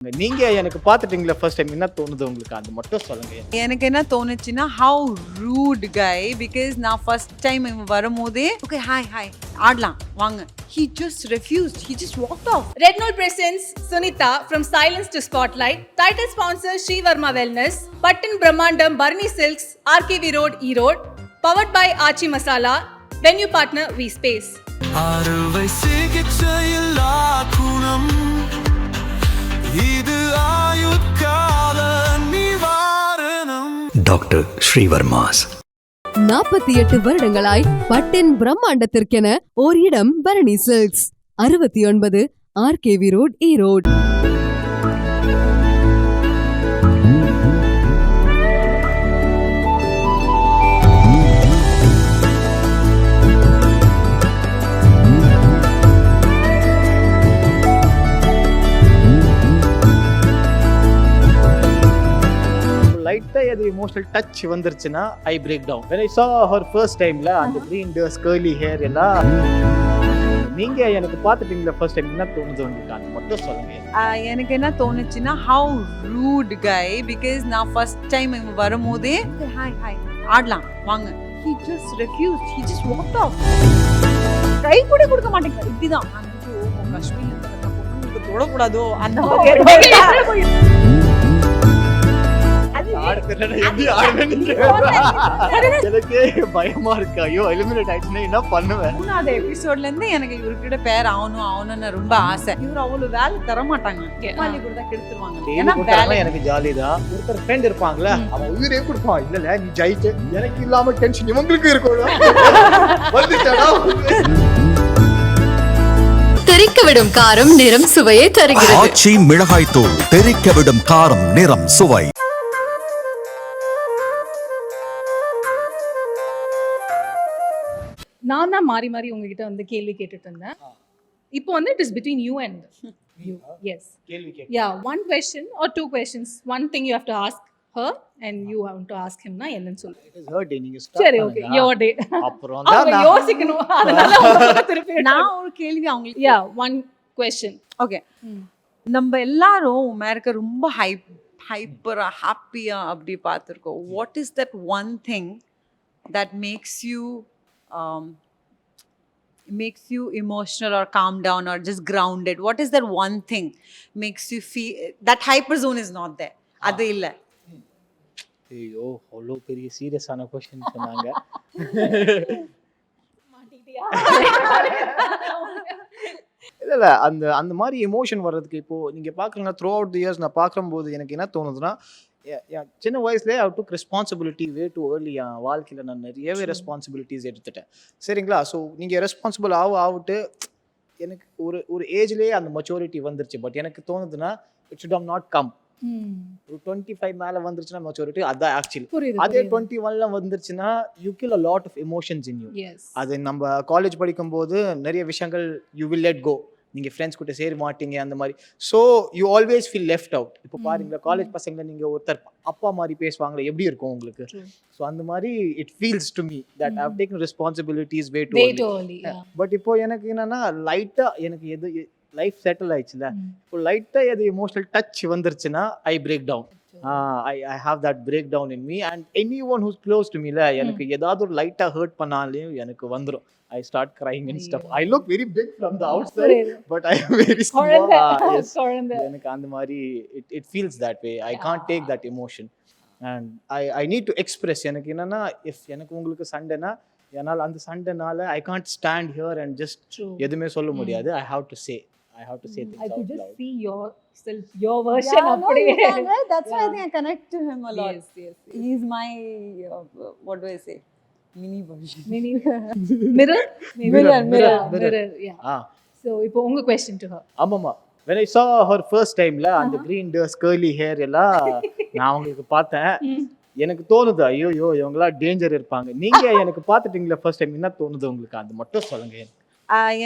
நீங்க எனக்கு பார்த்துட்டீங்களா first time என்ன தோணுது உங்களுக்கு அது மட்டும் சொல்லுங்க. எனக்கு என்ன தோணுச்சுன்னா ஹவு ரூட் கை பிகாஸ் நான் ஃபர்ஸ்ட் டைம் இவன் வரும்போதே ஓகே ஹாய் ஹாய் ஆடலாம் வாங்க he just refused, he just walked off. Red Note presents Sunita from Silence to Spotlight. Title sponsor Sri Varma Wellness. Pattan Brahmandam Barni Silks, RKV Road, Erode. Powered by Achi Masala. Venue partner V Space. அறுவை சிகிச்சையில்லா குணம் இது ஆயுட்கால நிவாரணம். Doctor Srivarma's 48 வருடங்களாய் பட்டின் பிரம்மாண்டத்திற்கென ஓர் இடம் Bharani silks 69 RKV road Erode. லைட்டா எது emotional touch வந்துருச்சுன்னா I break down. when I saw her first timeல அந்த green dress curly hair எல்லாம் நீங்க எனக்கு பார்த்துட்டீங்களா ஃபர்ஸ்ட் டைம் என்ன தோணுது உங்களுக்கு அது மட்டும் சொல்லுங்க. எனக்கு என்ன தோணுச்சுன்னா ஹவு ரூட் கை பிகாஸ் நான் ஃபர்ஸ்ட் டைம் இவன் வரும்போதே ஓகே ஹாய் ஹாய் ஆடலாம் வாங்க he just refused, he just walked off. கை கூட கொடுக்க மாட்டேங்க இப்படிதான் நான் காஷ்மீர்ல பொண்ணுங்களுக்கு தொடக்கூடாதோ அந்த மாதிரி எனக்கே பயமா இருக்கு. ஐயோ எலிமினேட் ஆயிடுச்சுன்னா என்ன பண்ணுவேன். 3வது எபிசோட்ல இருந்து எனக்கு இவர்கிட்ட பேர் ஆகணும்னு ரொம்ப ஆசை. இவர் அவ்வளவு வேலை தர மாட்டாங்க. கேமாலி கூட தான் கெடுத்துருவாங்க. ஏன்னா வேலை எனக்கு ஜாலி தான். ஒருத்தர் ஃப்ரெண்ட் இருப்பாங்களே அவன் உயிரே கொடுப்பான். இல்ல நீ ஜெயிச்சு எனக்கு இல்லாம டென்ஷன் இவங்களுக்கு இருக்கும். தெறிக்கவிடும் காரம் நிறம் சுவையை தருகிறது. ஆச்சி மிளகாய் தூள் தெறிக்கவிடும் காரம் நிறம் சுவை. நான் தான் மாறி மாறி உங்ககிட்ட வந்து கேள்வி கேட்டுட்டு இருந்தேன். இப்போ வந்து it is between you and you. Yes. கேள்வி கேட்க. Yeah, one question or two questions. One thing you have to ask her and you have to ask him. நான் என்னன்னு சொல்லு. It is her day. நீங்க ஸ்டார்ட் சரி okay your day. அப்புறம் அவங்க தான் யோசிக்கணும். அதனால அவங்க திருப்பி நான் ஒரு கேள்வி அவங்களுக்கு yeah one question. ஓகே நம்ம எல்லாரும் அமெரிக்கா ரொம்ப ஹைப்பரா ஹாப்பியா அப்படி பார்த்துருக்கோம். What is that one thing that makes you emotional or calm down or just grounded? What is that one thing makes you feel that hyper zone is not there? அது இல்ல. ஐயோ அவ்வளோ பெரிய சீரியஸான கொஸ்டின் சொன்னாங்க. இல்ல அந்த அந்த மாதிரி எமோஷன் வர்றதுக்கு இப்போ நீங்க பாக்குறீங்கன்னா த்ரூ அவுட் தி இயர்ஸ் நான் பார்க்கும்போது எனக்கு என்ன தோணுதுன்னா சின்ன வயசுலேயே ஐ டுக் ரெஸ்பான்சிபிலிட்டி வே டு ஏர்லி. என் வாழ்க்கையில் நான் நிறையவே ரெஸ்பான்சிபிலிட்டிஸ் எடுத்துட்டேன். சரிங்களா? ஸோ நீங்கள் ரெஸ்பான்சிபிள் ஆகிட்டு எனக்கு ஒரு ஏஜ்லேயே அந்த மெச்சூரிட்டி வந்துருச்சு. பட் எனக்கு தோணுதுன்னா it should have not come. ஒரு 25 மேலே வந்துருச்சுன்னா மெச்சூரிட்டி அதான் ஆக்சுவலி. அதே 21ல வந்துருச்சுன்னா you kill a lot of emotions in you. அது நம்ம காலேஜ் படிக்கும்போது நிறைய விஷயங்கள் யூ வில் லெட் கோ. நீங்கள் ஃப்ரெண்ட்ஸ் கிட்ட சேர மாட்டீங்க அந்த மாதிரி. So you always feel left out. இப்போ பாருங்களா காலேஜ் பசங்களை நீங்கள் ஒருத்தர் அப்பா மாதிரி பேசுவாங்களே எப்படி இருக்கும் உங்களுக்கு? ஸோ அந்த மாதிரி it feels to me that I have taken responsibilities way too early. But இப்போ எனக்கு என்னன்னா லைட்டாக எனக்கு எது லைஃப் செட்டில் ஆயிடுச்சுல, இப்போ லைட்டாக எது எமோஷனல் டச் வந்துருச்சுன்னா I break down. I have that breakdown in me and anyone who's close to me எனக்கு ஏதாவது ஒரு லைட்டா ஹர்ட் பண்ணாலும் எனக்கு வந்துரும். I start crying and stuff. I look very big from the outside but I am very small. Yes. எனக்கு அந்த மாதிரி it feels that way. I can't take that emotion and I need to express. எனக்கு என்னன்னா if எனக்கு உங்களுக்கு சண்டைனா என்னால் அந்த சண்டைனால I can't stand here and just எதுவுமே சொல்ல முடியாது. I have to say things I could out just loud. see yourself, your version அப்படியே. That's why I think I connect to him a lot. Yes. He's my what do I say, mini version. Mini mirror. Yeah. So இப்போ உங்க question to her. ஆமாமா. when I saw her first timeல அந்த green dress curly hair எல்லாம் நான் உங்களுக்கு பார்த்தேன். எனக்கு தோணுது ஐயோ இவங்களா டேஞ்சர் இருப்பாங்க. நீங்க எனக்கு பார்த்துட்டீங்களா ஃபர்ஸ்ட் டைம் என்ன தோணுது உங்களுக்கு அது மட்டும் சொல்லுங்க.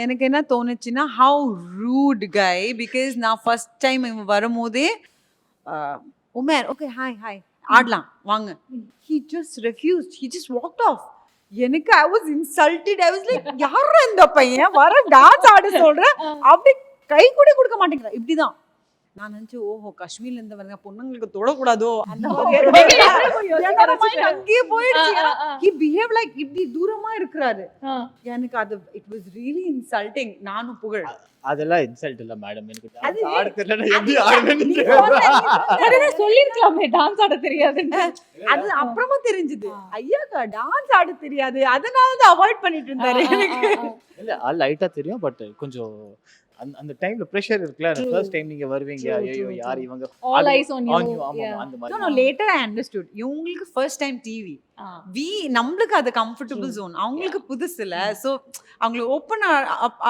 எனக்கு என்ன தோணுச்சுன்னா ஹவு ரூட் கை பிகாஸ் நான் ஃபர்ஸ்ட் டைம் இவன் வரும்போதே உமேர் ஓகே ஹாய் ஹாய் ஆடலாம் வாங்க he just refused, he just walked off. எனக்கு I was insulted. I was like யாரா இந்த பையன் வர டான்ஸ் ஆட சொல்ற அப்படி கை கூட கொடுக்க மாட்டேங்கிறா இப்படிதான். நான் நினைச்சு ஓஹோ காஷ்மீர்ல இருந்து வரங்க பொண்ணுங்களுக்கு தொடக்கூடாதோ அந்த மாதிரி அங்கேயே போயிடுச்சு. he behave like இப்படி தூரமா இருக்கிறாரு. எனக்கு அது இட் வாஸ் ரியலி இன்சல்ட்டிங். நானும் புகழ் அதெல்லாம் இன்சல்ட் இல்ல மேடம், எனக்கு அது dance ஆட தெரியல, எப்படி ஆடுறேன்னு சொல்லிருக்கலாமே டான்ஸ் ஆட தெரியாதுன்னு. அது அப்புறமா தெரிஞ்சது. ஐயாக்கா டான்ஸ் ஆட தெரியாது, அதனால தான் அவாய்ட் பண்ணிட்டு இருந்தாரு எனக்கு. இல்ல அது லைட்டா தெரியும், பட் கொஞ்சம் அந்த டைம்ல பிரஷர் இருக்குல்ல. ஃபர்ஸ்ட் டைம் நீங்க வருவீங்க, ஐயோ யார் இவங்க, All eyes on you. ஆமா அந்த No, மாதிரி. no, later I understood. இவங்களுக்கு ஃபர்ஸ்ட் டைம் டிவி. நம்மளுக்கு அது கம்ஃபர்டபுள் ஜோன், அவங்களுக்கு புதுசு இல்ல. சோ அவங்களுக்கு ஓப்பன்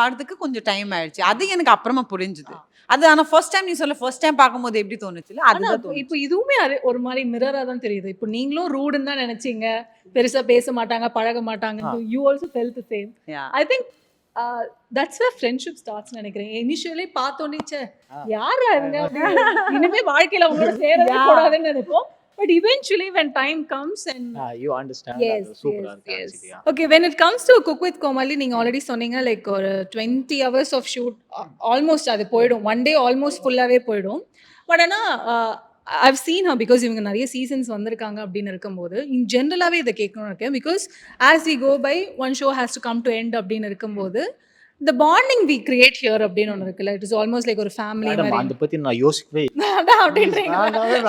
ஆறதுக்கு கொஞ்சம் டைம் ஆயிடுச்சு. அது எனக்கு அப்புறமா புரிஞ்சுது. அது ஆனா ஃபர்ஸ்ட் டைம் நீ சொல்ல ஃபர்ஸ்ட் டைம் பாக்கும்போது எப்படி தோணுச்சுல அதுதான் தோணுச்சு. இப்போ இதுவுமே ஒரு மாதிரி மிரரா தான் தெரியுது. இப்போ நீங்களும் ரூடுன்னு தான் நினைச்சீங்க, பெருசா பேச மாட்டாங்க பழக மாட்டாங்க. You also felt the same. I think that's where friendship starts நினைக்கிறேன். இனிஷியலி பார்த்தோன்னே யாரா இவங்க, இனிமே வாழ்க்கையில அவங்களோட சேரவே கூடாதுன்னு நினைப்போம். But eventually when time comes and you understand, yes, அது சூப்பரா yes, இருக்கு yes. actually. Okay, when it comes to Cook with Komali, நீங்க already சொன்னீங்க like ஒரு 20 hours of shoot almost அது போய்டும். one day almost ஃபுல்லாவே போய்டும். பட் ஆனா I've seen her because இவங்க நிறைய சீசன்ஸ் வந்திருக்காங்க அப்படின்னு இருக்கும்போது இன் ஜென்ரலாகவே இதை கேட்கணும்னு இருக்கேன். Because as we go by one show has to come to end அப்படின்னு இருக்கும்போது the bonding we create here அப்படின்னு ஒன்று இருக்குல்ல, இட் இஸ் ஆல்மோஸ்ட் லைக் ஒரு ஃபேமிலி மேடம் மாதிரி. அந்த பத்தி நான் யோசிக்கவே இல்லை. அதான் அப்படின்றீங்க,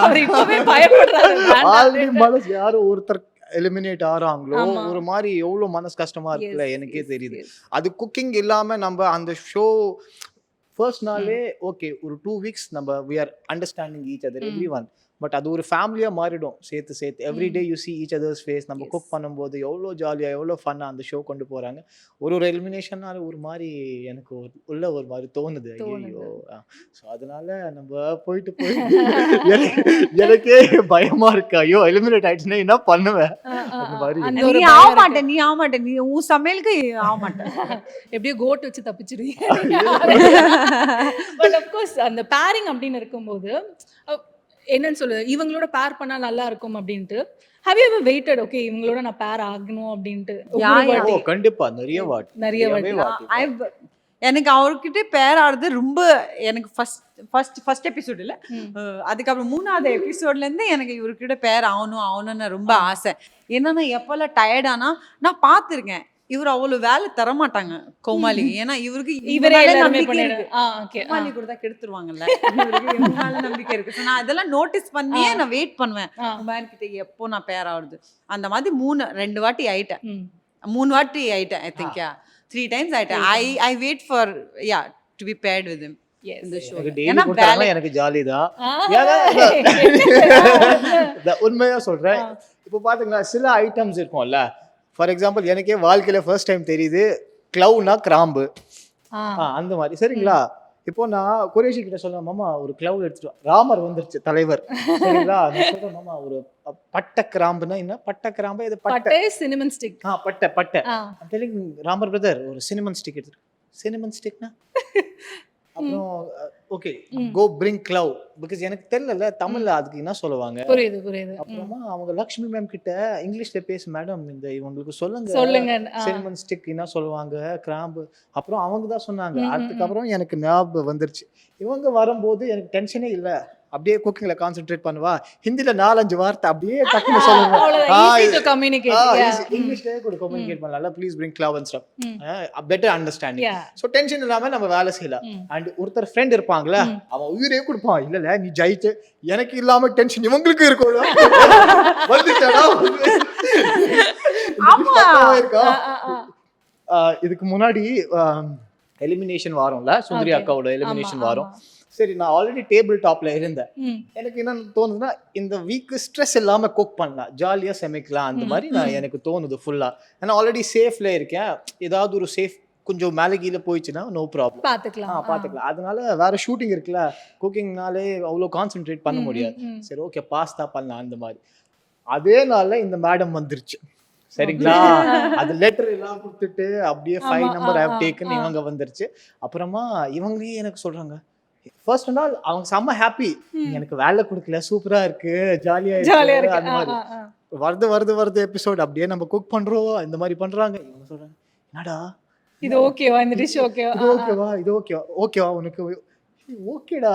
அவர் இப்பவே பயப்படுறாரு. ஆல்ரெடி மனசு யாரோ ஒருத்தர் எலிமினேட் ஆறாங்களோ ஆமா. ஒரு மாதிரி எவ்வளவு மனசு கஷ்டமா இருக்குல்ல, Yes, எனக்கே yes, தெரியுது. yes. அது குக்கிங் இல்லாம நம்ம அந்த ஷோ ஃபர்ஸ்ட் நாளே ஓகே ஒரு 2 வீக்ஸ் நம்ம we are understanding each other everyone, but அது ஒரு ஃபேமிலியா மாறிடும் சேர்த்து every day you see each other's face. நம்ம Yes. குக் பண்ணும்போது எவ்வளோ ஜாலியா எவ்வளோ ஃபன்னா அந்த ஷோ கொண்டு போறாங்க. ஒரு எலிமினேஷனால ஒரு மாதிரி எனக்கு உள்ள ஒரு மாதிரி தோணுது. ஐயோ ஸோ அதனால நம்ம போயிட்டு எனக்கே பயமா இருக்கு. ஐயோ எலிமினேட் ஆயிடுச்சுன்னா என்ன பண்ணுவேன் அந்த மாதிரி. அந்த நீ ஒரு ஆக பயம் மாட்டே, நீ ஆக மாட்டே, நீ உன் சமையலுக்கு ஆக மாட்டேன். எப்படியோ கோட் வச்சு தப்பிச்சிருவீங்க. பட் அஃப்கோர்ஸ் அந்த பேரிங் அப்படின்னு இருக்கும்போது என்னன்னு சொல்லுது, இவங்களோட பேர் பண்ணா நல்லா இருக்கும் அப்படின்ட்டு. Have you ever waited okay இவங்களோட நான் பேர் ஆகணும் அப்படின்ட்டு? ஓ கண்டிப்பா நிறைய வாட்டி. எனக்கு அவர்கிட்ட பேர் ஆடுறது ரொம்ப எனக்கு ஃபர்ஸ்ட் எபிசோட் இல்ல, அதுக்கப்புறம் 3வது எபிசோட்ல இருந்து எனக்கு இவர்கிட்ட பேர் ஆகணும்னு ரொம்ப ஆசை. ஏன்னா எப்பெல்லாம் டயர்டானா நான் பார்த்துருக்கேன் இவர் அவ்வளவு வேலை தர மாட்டாங்க கோமாளிக்கு. ஏன்னா இவருக்கு இவரே எல்லாமே நம்பிக்கை பண்ணிடு. இருக்கு. ஓகே கோமாளி கூட தான் கெடுத்துருவாங்கல்ல, இவருக்கு இவங்க மேல நம்பிக்கை இருக்கு. So நான் அதெல்லாம் நோட்டீஸ் பண்ணியே நான் வெயிட் பண்ணுவேன் குமார் கிட்ட எப்போ நான் பேர் ஆகுது. அந்த மாதிரி 2 வாட்டி ஆயிட்டேன், 3 வாட்டி ஆயிட்டேன். ஐ திங்க் 3 times ஆயிட்டேன். I wait for to be paired with him இந்த ஷோ. டெய்லி கொடுத்தாங்கன்னா எனக்கு ஜாலி தான். உண்மையா சொல்றேன். இப்போ பாத்தீங்களா சில ஐட்டம்ஸ் இருக்கும்ல, ஃபார் எக்ஸாம்பிள் எனக்கே வாழ்க்கையில ஃபர்ஸ்ட் டைம் தெரியுது க்ளவுனா கிராம்பு அந்த மாதிரி. சரிங்களா, இப்போ நான் குரேஷி கிட்ட சொல்றேன் மாமா ஒரு கிளவ் எடுத்துட்டு ராமர் வந்துருச்சு தலைவர். சரிங்களா, நான் சொல்றேன் மாமா ஒரு பட்டை கிராம்புனா என்ன, பட்டை கிராம்பு இது பட்டை சினிமன் ஸ்டிக். பட்டை ராமர் பிரதர் ஒரு சினிமன் ஸ்டிக் எடுத்துட்டு, சினிமன் ஸ்டிக்னா அப்புறம் okay go bring clove because எனக்கு தெரியல தமிழ்ல அதுக்கு என்ன சொல்லுவாங்க. புரியுது. அப்புறமா அவங்க லக்ஷ்மி மேம் கிட்ட இங்கிலீஷ்ல பேசு மேடம் இந்த இவங்களுக்கு சொல்லுங்க சினிமன் ஸ்டிக் என்ன சொல்லுவாங்க கிராம்பு. அப்புறம் அவங்க தான் சொன்னாங்க. அதுக்கப்புறம் எனக்கு ஞாபகம் வந்துருச்சு. இவங்க வரும்போது எனக்கு டென்ஷனே இல்ல, அப்படியே குக்கிங்ல கான்சென்ட்ரேட் பண்ணுவா. ஹிந்தில 4-5 வார்த்தை அப்படியே டக்குனு சொல்லுங்க, இங்கிலீஷ்லயே கூட கம்யூனிகேட் பண்ணலாம். Please bring glove and stuff, better understanding. So tension இல்லாம நம்ம வேலை செய்யலாம். அண்ட் ஒருத்தர் ஃப்ரெண்ட் இருப்பாங்களே அவன் உயிரே கொடுப்பான், இல்ல நீ ஜெயிச்சு எனக்கு இல்லாம டென்ஷன் இவங்களுக்கு இருக்கும். இதுக்கு முன்னாடி எலிமினேஷன் வாரம்ல, சுந்தரி அக்காவோட எலிமினேஷன் வாரம். சரி நான் ஆல்ரெடி டேபிள் டாப்ல இருந்தேன். எனக்கு என்ன தோணுதுன்னா இந்த வீக் ஸ்ட்ரெஸ் இல்லாம குக் பண்ணலாம், ஜாலியா சமைக்கலாம் அந்த மாதிரி எனக்கு தோணுது ஃபுல்லா. ஏன்னா ஆல்ரெடி சேஃப்ல இருக்கேன். ஏதாவது ஒரு சேஃப் கொஞ்சம் மேலே கீழே போயிடுச்சுன்னா நோ ப்ராப்ளம், பாத்துக்கலாம். அதனால வேற ஷூட்டிங் இருக்குல்ல, குக்கிங்னாலே அவ்வளோ கான்சென்ட்ரேட் பண்ண முடியாது. சரி ஓகே பாஸ்தா பண்ணலாம் அந்த மாதிரி. அதே நாள்ல இந்த மேடம் வந்துருச்சு. சரிங்களா, அது லெட்டர் எல்லாம் கொடுத்துட்டு அப்படியே 5 நம்பர் ஹேவ் டேக்கன் இவங்க வந்துருச்சு. அப்புறமா இவங்களே எனக்கு சொல்றாங்க ஃபர்ஸ்ட் நாள் அவங்க செம்ம ஹாப்பி, எனக்கு வேலை கொடுக்கல சூப்பரா இருக்கு ஜாலியா இருக்கு அந்த மாதிரி. வருது எபிசோட் அப்படியே நம்ம குக் பண்றோம் இந்த மாதிரி பண்றாங்க. இவங்க சொல்றாங்க என்னடா இது ஓகேவா, இந்த டிஷ் ஓகேவா, இது ஓகேவா உனக்கு ஓகேடா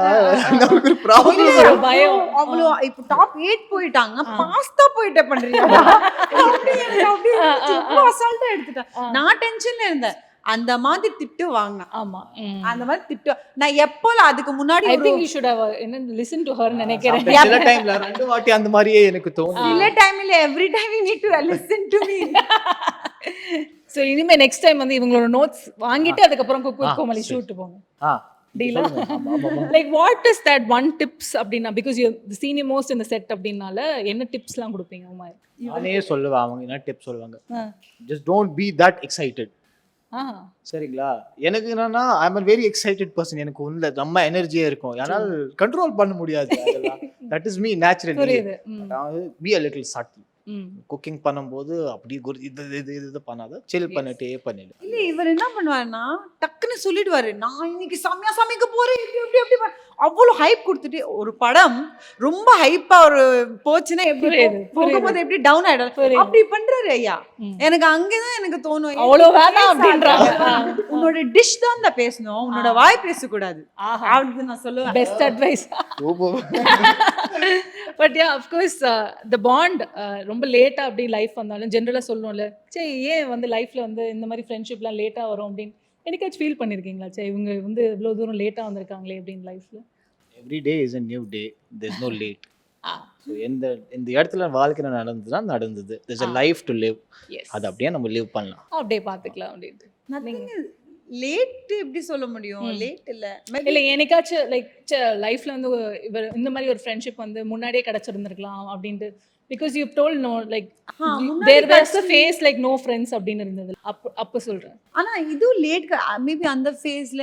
நமக்கு ஒரு ப்ராப்ளம் ஒரு பயம். அவ்வளோ இப்போ டாப் 8 போயிட்டாங்க பாஸ்தா போயிட்ட பண்றீங்க அப்படி எனக்கு அப்படி இருந்துச்சு. ரொம்ப அசால்ட்டா எடுத்துட்டேன். நான் டென்ஷன்ல இருந்தேன். அந்த மாதிரி திட்டு வாங்கினேன். ஆமா. அந்த மாதிரி திட்டு நான் எப்போ அதுக்கு முன்னாடி I think you should have listen to her நினைக்கிறேன். சில டைம்ல 2 வாட்டி அந்த மாதிரியே எனக்கு தோணும். இல்ல டைம்ல every time you need to listen to me. So இனிமே நெக்ஸ்ட் டைம் வந்து இவங்களோட நோட்ஸ் வாங்கிட்டு அதுக்கப்புறம் குக் வித் கோமலி ஷூட் போங்க. டீலா like what is that one tips அப்படின்னா because you the senior most in the set அப்படினால என்ன டிப்ஸ்லாம் கொடுப்பீங்க உமாய்? நானே சொல்லுவேன். அவங்க என்ன டிப் சொல்லுவாங்க, just don't be that excited. சரிங்களா? எனக்கு என்னன்னா ஐ அம் a very excited person. எனக்கு உள்ள நம்ம எனர்ஜியா இருக்கும். ஆனால் கண்ட்ரோல் பண்ண முடியாது அதெல்லாம். that is me naturally. புரியுது. be a little subtle. Cooking பண்ணும்போது அப்படி இது பண்ணாத, சில் பண்ணிட்டே பண்ணிடு. இல்ல இவர் என்ன பண்ணுவாருன்னா டக்குன்னு சொல்லிடுவாரு, நான் இன்னைக்கு செம்மையா சமைக்க போறேன் இப்படி அவ்வளவு ஹைப் கொடுத்துட்டு ஒரு படம் ரொம்ப ஹைப்பா ஒரு போச்சுன்னா எப்படி போகும்போது எப்படி டவுன் ஆயிடும் அப்படி பண்றாரு ஐயா. எனக்கு அங்கதான் எனக்கு தோணும் அவ்வளவு வேணாம் அப்படின்றாங்க. உன்னோட டிஷ் தான் தான் பேசணும், உன்னோட வாய் பேசக்கூடாது அப்படின்னு நான் சொல்லுவேன். Best advice. But yeah of course the bond ரொம்ப லேட்டா அப்படி லைஃப் வந்தாலும் ஜெனரலா சொல்லுவோம்ல, சரி ஏன் வந்து லைஃப்ல வந்து இந்த மாதிரி ஃப்ரெண்ட்ஷிப்லாம் லேட்டா வரும் அப்படின்னு என்னைக்காச்சும் ஃபீல் பண்ணிருக்கீங்களா? சரி இவங்க வந்து இவ்வளவு தூரம் லேட்டா வந்திருக்காங்களே அப்படின்னு லைஃப்ல? every day is a new day, there's no late. So இந்த இடத்துல வாழ்க்கை நடந்தது. there's a life to live. அது அப்படியே நம்ம லிவ் பண்ணலாம், அப்படியே பாத்துக்கலாம் அப்படின்ட்டு. லேட் எப்படி சொல்ல முடியும்? லேட் இல்ல என்னைக்காச்சும் லைக் லைஃப்ல வந்து இவர் இந்த மாதிரி ஒரு ஃப்ரெண்ட்ஷிப் வந்து முன்னாடியே கிடைச்சிருந்திருக்கலாம் அப்படின்ட்டு because you told no like there was a phase like no friends அப்படின்னு இருந்தது அப்ப சொல்றேன். ஆனா இது லேட் மேபி அந்த ஃபேஸ்ல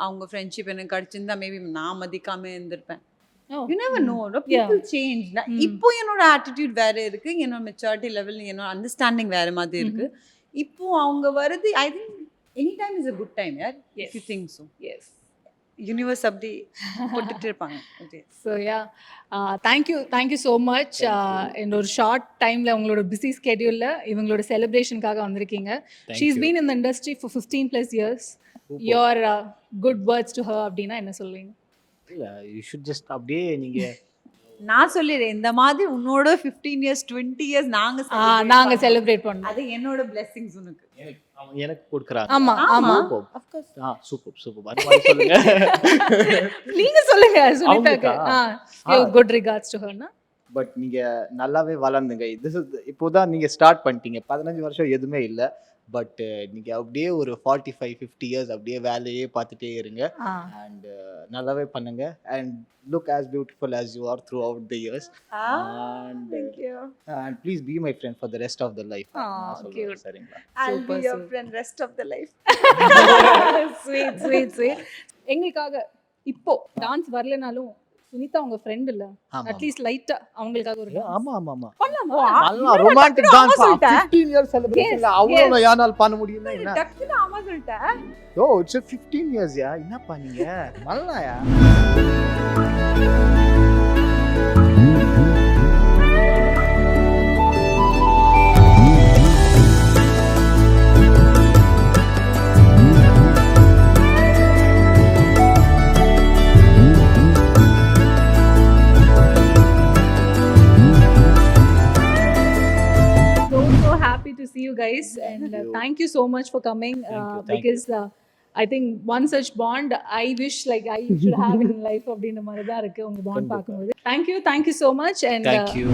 அவங்க ஃப்ரெண்ட்ஷிப் எனக்கு கிடைச்சிருந்தா மேபி நான் மதிக்காம இருந்திருப்பேன். You never know, no? People change. இப்போ என்னோட ஆட்டிடியூட் வேற இருக்கு, என்னோட மெச்சூரிட்டி லெவல், என்னோட அண்டர்ஸ்டாண்டிங் வேற மாதிரி இருக்கு. இப்போ அவங்க வருது I think any time is a good time, yeah? If you think so. Yes. Universe அப்படி போட்டுட்டு இருப்பாங்க. So yeah, thank you so much. இந்த ஒரு ஷார்ட் டைம்ல உங்களோட பிஸி ஸ்கெட்யூல்ல இவங்களோட செலிப்ரேஷனுக்காக வந்திருக்கீங்க. She's been in the industry for 15 plus years. Your good words to her அப்படினா என்ன சொல்வீங்க? இல்ல you should just அப்படியே நீங்க நான் சொல்லிடுறேன், இந்த மாதிரி உன்னோட 15 years 20 years நாங்க செலிப்ரேட் பண்ணோம். அது என்னோட blessings உனக்கு. எனக்கு கொடுக்கறாங்க. ஆமா ஆமா of course. சூப்பர் அது மாதிரி சொல்லுங்க. நீங்க சொல்லுங்க சுனிதாக்கு. good regards to her. But நீங்க நல்லாவே வளர்ந்துங்க. இப்போதான் நீங்க ஸ்டார்ட் பண்ணிட்டீங்க. 15 வருஷம் எதுவுமே இல்ல. பட் நீங்க அப்படியே ஒரு 45-50 இயர்ஸ் அப்படியே வேலையே பார்த்துட்டே இருங்க. அண்ட் நல்லாவே பண்ணுங்க. And look as beautiful as you are throughout the years. And thank you. And please be my friend for the rest of the life. Cute. சரிங்களா? I'll be your friend rest of the life. Sweet. எங்களுக்காக இப்போ dance வரலனாலும் சுனிதா உங்க friend இல்ல, at least லைட்டா அவங்களுக்காக ஒரு ஆமா பண்ணலாமா? நல்லா ரொமான்டிக் டான்ஸ் 15 இயர்ஸ் செலிப்ரேஷன்ல அவ்வளவு யாரால பண்ண முடியும்னா என்ன? டக்குனு ஆமா சொல்லிட்டேன். யோ இட்ஸ் 15 இயர்ஸ் யா. என்ன பண்ணீங்க? நல்லாயா? To see you guys and thank you so much for coming. Because I think one such bond I wish like I should have in life அப்படின மாதிரி தான் இருக்கு உங்க bond பாக்கும்போது. Thank you so much and thank you.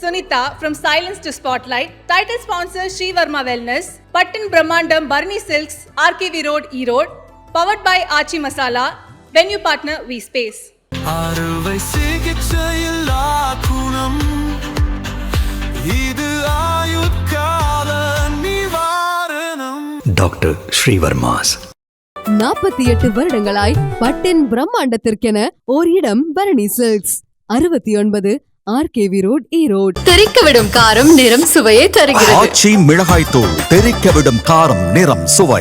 Sunita from Silence to Spotlight. Title sponsor Sri Varma Wellness. Pattan Brahmandam Barney Silks, RKV Road, Erode. Powered by Aachi Masala. Venue partner V Space. அறுவை சிகிச்சையில்லா குணம் இது ஆயுட்கால நிவாரணம். Doctor Srivarma's. 48 வருடங்களாய் பட்டின் பிரம்மாண்டத்திற்கென ஓர் இடம் Bharani silks. 69 RKV road Erode. தெறிக்கவிடும் காரம் நிறம் சுவையை தருகிறது. ஆச்சி மிளகாய் தூள் தெறிக்கவிடும் காரம் நிறம் சுவை.